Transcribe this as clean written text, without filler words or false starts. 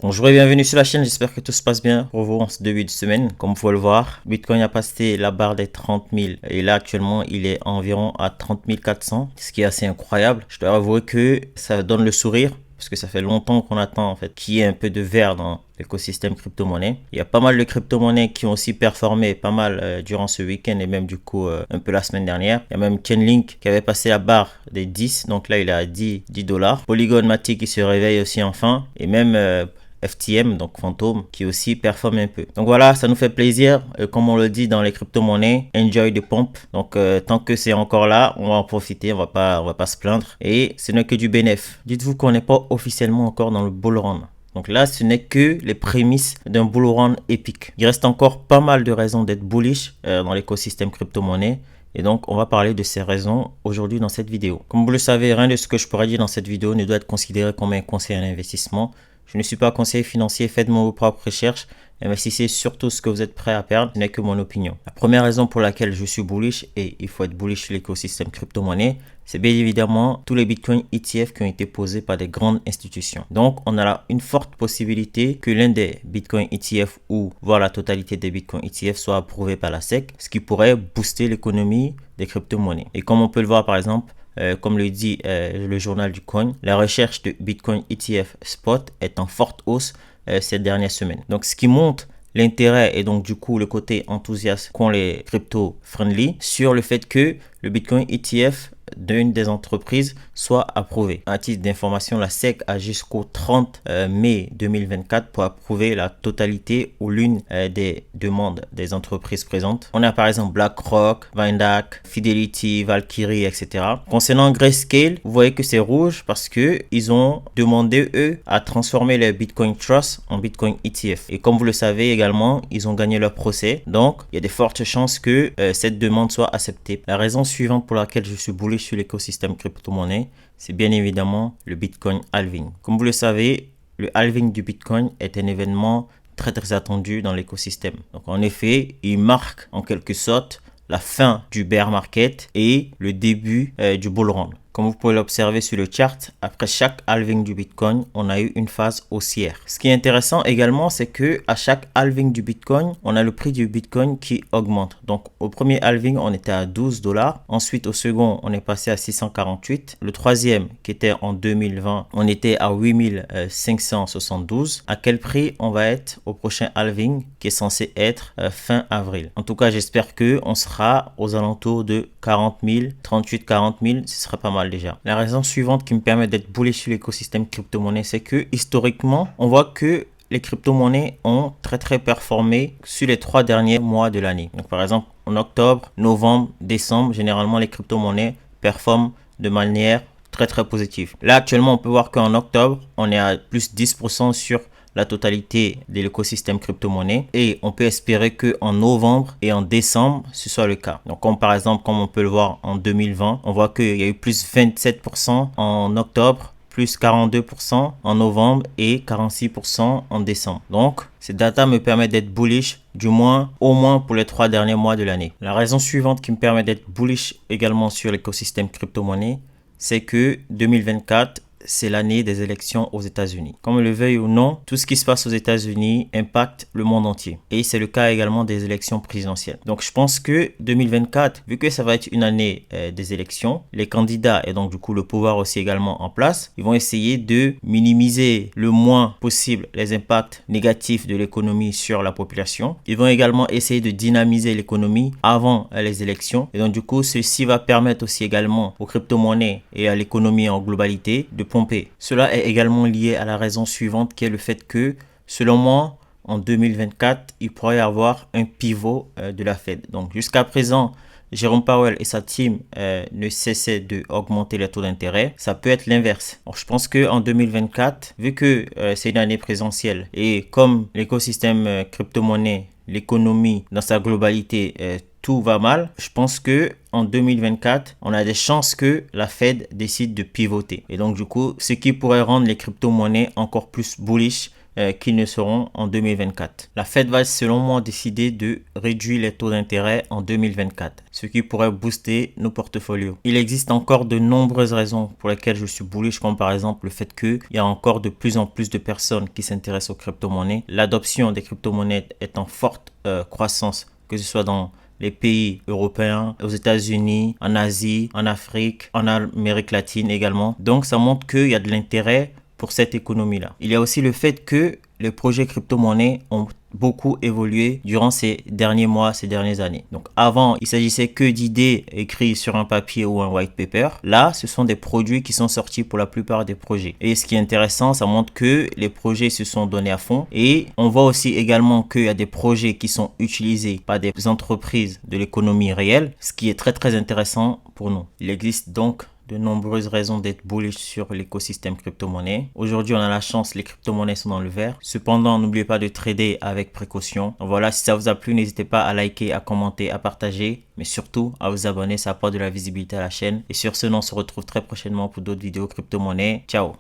Bonjour et bienvenue sur la chaîne, j'espère que tout se passe bien pour vous en ce début de semaine. Comme vous pouvez le voir, Bitcoin a passé la barre des 30 000 et là actuellement il est environ à 30 400, ce qui est assez incroyable. Je dois avouer que ça donne le sourire parce que ça fait longtemps qu'on attend en fait qu'il y ait un peu de vert dans l'écosystème crypto-monnaie. Il y a pas mal de crypto-monnaies qui ont aussi performé pas mal durant ce week-end et même du coup un peu la semaine dernière. Il y a même Chainlink qui avait passé la barre des 10, donc là il est à 10 dollars. Polygon Matic qui se réveille aussi enfin et même FTM, donc Fantôme, qui aussi performe un peu. Donc voilà, ça nous fait plaisir. Comme on le dit dans les crypto-monnaies, enjoy the pump. Donc tant que c'est encore là, on va en profiter, on va pas se plaindre. Et ce n'est que du bénéf. Dites-vous qu'on n'est pas officiellement encore dans le bull run. Donc là, ce n'est que les prémices d'un bull run épique. Il reste encore pas mal de raisons d'être bullish dans l'écosystème crypto-monnaie. Et donc, on va parler de ces raisons aujourd'hui dans cette vidéo. Comme vous le savez, rien de ce que je pourrais dire dans cette vidéo ne doit être considéré comme un conseil à l'investissement. Je ne suis pas conseiller financier, faites-moi vos propres recherches. Investissez surtout ce que vous êtes prêt à perdre, ce n'est que mon opinion. La première raison pour laquelle je suis bullish, et il faut être bullish sur l'écosystème crypto-monnaie, c'est bien évidemment tous les Bitcoin ETF qui ont été posés par des grandes institutions. Donc, on a là une forte possibilité que l'un des Bitcoin ETF ou voire la totalité des Bitcoin ETF soit approuvé par la SEC, ce qui pourrait booster l'économie des crypto-monnaies. Et comme on peut le voir par exemple, comme le dit le journal du coin, la recherche de Bitcoin ETF Spot est en forte hausse ces dernières semaines. Donc, ce qui montre l'intérêt et donc du coup le côté enthousiaste qu'ont les crypto-friendly sur le fait que le Bitcoin ETF d'une des entreprises soit approuvé. À titre d'information, la SEC a jusqu'au 30 mai 2024 pour approuver la totalité ou l'une des demandes des entreprises présentes. On a par exemple BlackRock, Vindac, Fidelity, Valkyrie, etc. Concernant Grayscale, vous voyez que c'est rouge parce que ils ont demandé eux à transformer les Bitcoin Trust en Bitcoin ETF. Et comme vous le savez également, ils ont gagné leur procès. Donc, il y a de fortes chances que cette demande soit acceptée. La raison suivante pour laquelle je suis bullish sur l'écosystème crypto-monnaie, c'est bien évidemment le Bitcoin halving. Comme vous le savez, le halving du Bitcoin est un événement très attendu dans l'écosystème. Donc en effet, il marque en quelque sorte la fin du bear market et le début du bull run. Comme vous pouvez l'observer sur le chart, après chaque halving du Bitcoin, on a eu une phase haussière. Ce qui est intéressant également, c'est que à chaque halving du Bitcoin, on a le prix du Bitcoin qui augmente. Donc au premier halving, on était à 12 dollars. Ensuite, au second, on est passé à 648. Le troisième, qui était en 2020, on était à 8572. À quel prix on va être au prochain halving qui est censé être fin avril? En tout cas, j'espère que on sera aux alentours de 40 000, 38-40 000, ce sera pas mal déjà. La raison suivante qui me permet d'être bullish sur l'écosystème crypto-monnaie, c'est que historiquement, on voit que les crypto-monnaies ont très performé sur les 3 derniers mois de l'année. Donc par exemple, en octobre, novembre, décembre, généralement les crypto-monnaies performent de manière très positive. Là actuellement, on peut voir qu'en octobre, on est à plus 10% sur la totalité de l'écosystème crypto-monnaie et on peut espérer que en novembre et en décembre ce soit le cas. Donc comme par exemple comme on peut le voir en 2020, on voit qu'il y a eu plus 27% en octobre, plus 42% en novembre et 46% en décembre. Donc ces data me permettent d'être bullish du moins au moins pour les 3 derniers mois de l'année. La raison suivante qui me permet d'être bullish également sur l'écosystème crypto-monnaie, c'est que 2024 c'est l'année des élections aux États-Unis. Comme le veuille ou non, tout ce qui se passe aux États-Unis impacte le monde entier. Et c'est le cas également des élections présidentielles. Donc je pense que 2024, vu que ça va être une année des élections, les candidats et donc du coup le pouvoir aussi également en place, ils vont essayer de minimiser le moins possible les impacts négatifs de l'économie sur la population. Ils vont également essayer de dynamiser l'économie avant les élections. Et donc du coup, ceci va permettre aussi également aux crypto-monnaies et à l'économie en globalité de pomper. Cela est également lié à la raison suivante qui est le fait que, selon moi, en 2024, il pourrait y avoir un pivot de la Fed. Donc jusqu'à présent, Jérôme Powell et sa team ne cessaient d'augmenter les taux d'intérêt. Ça peut être l'inverse. Je pense qu'en 2024, vu que c'est une année présidentielle et comme l'écosystème crypto-monnaie, l'économie dans sa globalité, tout va mal, je pense que en 2024, on a des chances que la Fed décide de pivoter. Et donc du coup, ce qui pourrait rendre les crypto-monnaies encore plus bullish qu'ils ne seront en 2024. La Fed va selon moi décider de réduire les taux d'intérêt en 2024, ce qui pourrait booster nos portfolios. Il existe encore de nombreuses raisons pour lesquelles je suis bullish, comme par exemple le fait qu'il y a encore de plus en plus de personnes qui s'intéressent aux crypto-monnaies. L'adoption des crypto-monnaies est en forte croissance, que ce soit dans les pays européens, aux États-Unis, en Asie, en Afrique, en Amérique latine également. Donc ça montre qu'il y a de l'intérêt pour cette économie-là. Il y a aussi le fait que les projets crypto-monnaies ont beaucoup évolué durant ces derniers mois, ces dernières années. Donc avant, il s'agissait que d'idées écrites sur un papier ou un white paper. Là, ce sont des produits qui sont sortis pour la plupart des projets. Et ce qui est intéressant, ça montre que les projets se sont donnés à fond. Et on voit aussi également qu'il y a des projets qui sont utilisés par des entreprises de l'économie réelle, ce qui est très très intéressant pour nous. Il existe donc de nombreuses raisons d'être bullish sur l'écosystème crypto-monnaie. Aujourd'hui, on a la chance, les crypto-monnaies sont dans le vert. Cependant, n'oubliez pas de trader avec précaution. Donc voilà, si ça vous a plu, n'hésitez pas à liker, à commenter, à partager, mais surtout à vous abonner, ça apporte de la visibilité à la chaîne. Et sur ce, on se retrouve très prochainement pour d'autres vidéos crypto-monnaies. Ciao!